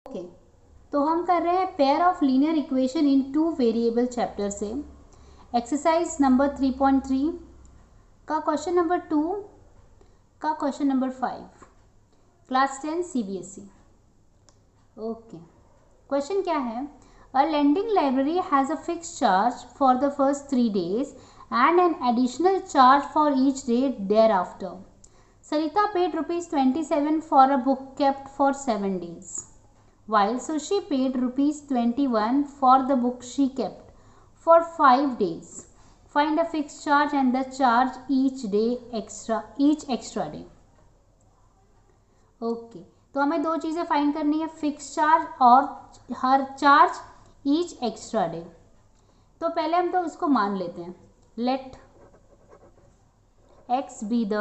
Okay, तो हम कर रहे हैं pair of linear equation in two variable chapter से एक्सरसाइज नंबर 3.3 का क्वेश्चन नंबर 2 का question number 5 class 10 CBSE. Okay, question क्या है? A lending library has a fix charge for the first 3 days and an additional charge for each day thereafter. Sarita paid rupees 27 for a book kept for 7 days. While Sushi paid rupees 21 for the book she kept for 5 days. Find a fixed charge and the charge each extra day. Okay, तो हमें दो चीज़ें find करनी है, fix charge और हर charge each extra day. तो पहले हम तो उसको मान लेते हैं, let x be the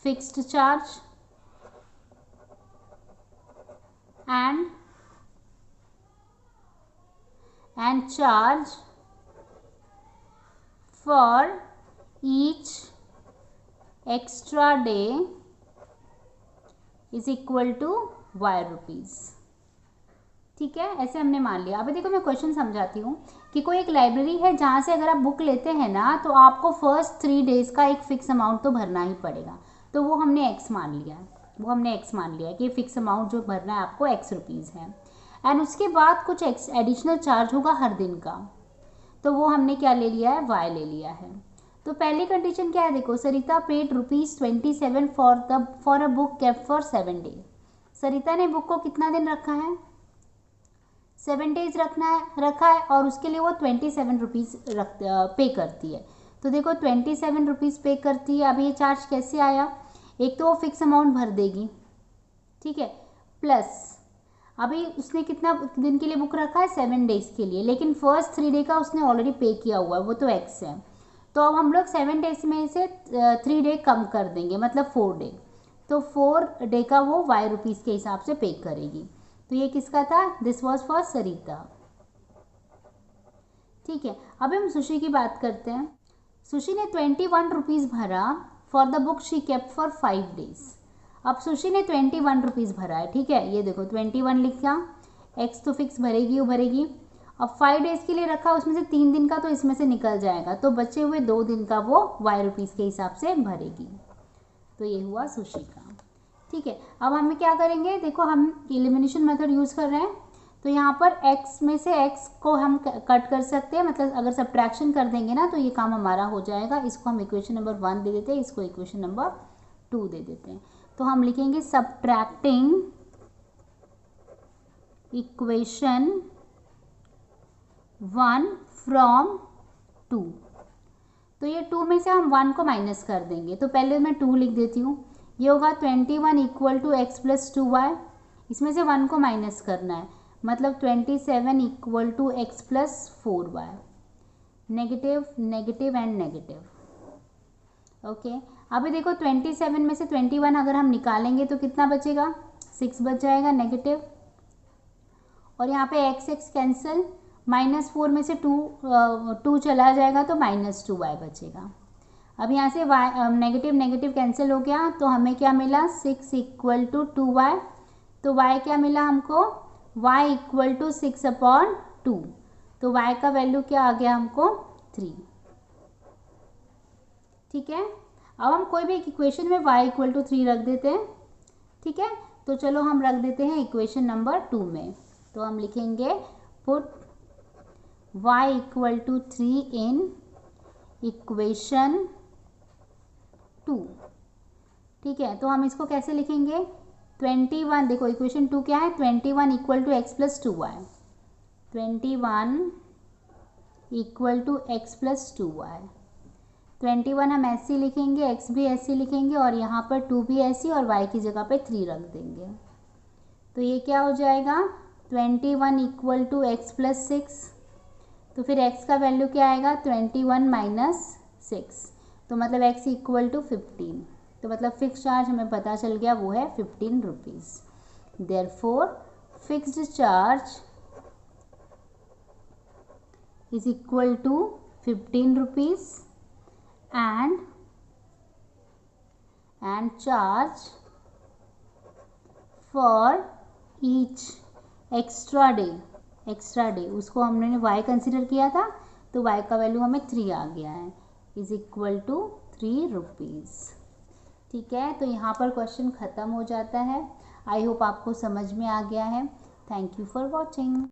fixed charge and charge for each extra day is equal to y rupees। ठीक है, ऐसे हमने मान लिया। अभी देखो मैं क्वेश्चन समझाती हूँ कि कोई एक लाइब्रेरी है जहाँ से अगर आप बुक लेते हैं ना तो आपको फर्स्ट 3 days का एक फिक्स अमाउंट तो भरना ही पड़ेगा। तो वो हमने एक्स मान लिया कि फिक्स अमाउंट जो भरना है आपको एक्स रुपीज़ है। एंड उसके बाद कुछ एडिशनल चार्ज होगा हर दिन का, तो वो हमने क्या ले लिया है, वाई ले लिया है। तो पहली कंडीशन क्या है, देखो Sarita paid rupees 27 for a book kept for 7 days। Sarita ने बुक को कितना दिन रखा है, 7 days रखा है और उसके लिए वो 27 रुपीज़ पे करती है। तो देखो 27 रुपीज़ पे करती है। अभी ये चार्ज कैसे आया, एक तो वो फिक्स अमाउंट भर देगी, ठीक है, प्लस अभी उसने कितना दिन के लिए बुक रखा है, 7 days के लिए, लेकिन फर्स्ट 3 day का उसने ऑलरेडी पे किया हुआ है, वो तो एक्स है। तो अब हम लोग 7 days में से 3 day कम कर देंगे, मतलब 4 day। तो 4 day का वो वाई रुपीज़ के हिसाब से पे करेगी। तो ये किसका था, दिस वॉज फॉर सरिता। ठीक है, अब हम सुशी की बात करते हैं। सुशी ने 21 रुपीज़ भरा for the book she kept for 5 days। अब सुशी ने 21 रुपीज़ भरा है, ठीक है, ये देखो 21 लिखा, एक्स तो फिक्स भरेगी। अब 5 days के लिए रखा, उसमें से 3 दिन का तो इसमें से निकल जाएगा, तो बचे हुए 2 दिन का वो वाई रुपीज़ के हिसाब से भरेगी। तो ये हुआ सुशी का। ठीक है, अब हमें क्या करेंगे, देखो हम एलिमिनेशन मेथड यूज़ कर रहे हैं, तो यहाँ पर x में से x को हम कट कर सकते हैं, मतलब अगर सब्ट्रैक्शन कर देंगे ना तो ये काम हमारा हो जाएगा। इसको हम इक्वेशन नंबर 1 दे देते हैं, इसको इक्वेशन नंबर 2 दे देते हैं। तो हम लिखेंगे सब्ट्रैक्टिंग इक्वेशन 1 फ्रॉम 2। तो ये 2 में से हम 1 को माइनस कर देंगे, तो पहले मैं 2 लिख देती हूँ। ये होगा 21 equal to x plus 2y, इसमें से 1 को माइनस करना है, मतलब 27 equal to x plus 4y। Negative negative and negative. Okay, अभी देखो 27 में से 21 अगर हम निकालेंगे तो कितना बचेगा, 6 बच जाएगा नेगेटिव, और यहाँ पे एक्स एक्स कैंसिल, -4 में से 2 चला जाएगा तो -2y बचेगा। अब यहाँ से y नेगेटिव नेगेटिव कैंसिल हो गया, तो हमें क्या मिला, 6 इक्वल टू 2y। तो y क्या मिला हमको, y इक्वल टू 6/2। तो y का वैल्यू क्या आ गया हमको, 3। ठीक है, अब हम कोई भी एक इक्वेशन में y इक्वल टू 3 रख देते हैं। ठीक है, तो चलो हम रख देते हैं इक्वेशन नंबर 2 में। तो हम लिखेंगे put y equal to 3 in equation 2। ठीक है, तो हम इसको कैसे लिखेंगे, 21, देखो इक्वेशन 2 क्या है, 21 equal to x plus 2y, 21 equal to x plus 2y। 21 हम ऐसे लिखेंगे, x भी ऐसे लिखेंगे, और यहाँ पर 2 भी ऐसी, और y की जगह पे 3 रख देंगे। तो ये क्या हो जाएगा, 21 इक्वल टू एक्स प्लस 6। तो फिर x का वैल्यू क्या आएगा, 21 माइनस 6, तो मतलब x इक्वल टू 15। तो मतलब फिक्स चार्ज हमें पता चल गया, वो है 15 rupees. Therefore fixed charge is equal to 15 rupees and charge for each extra day उसको हमने y कंसिडर किया था, तो y का वैल्यू हमें 3 आ गया है, इज इक्वल टू 3 रुपीज़। ठीक है, तो यहाँ पर क्वेश्चन ख़त्म हो जाता है। आई होप आपको समझ में आ गया है। Thank you for watching.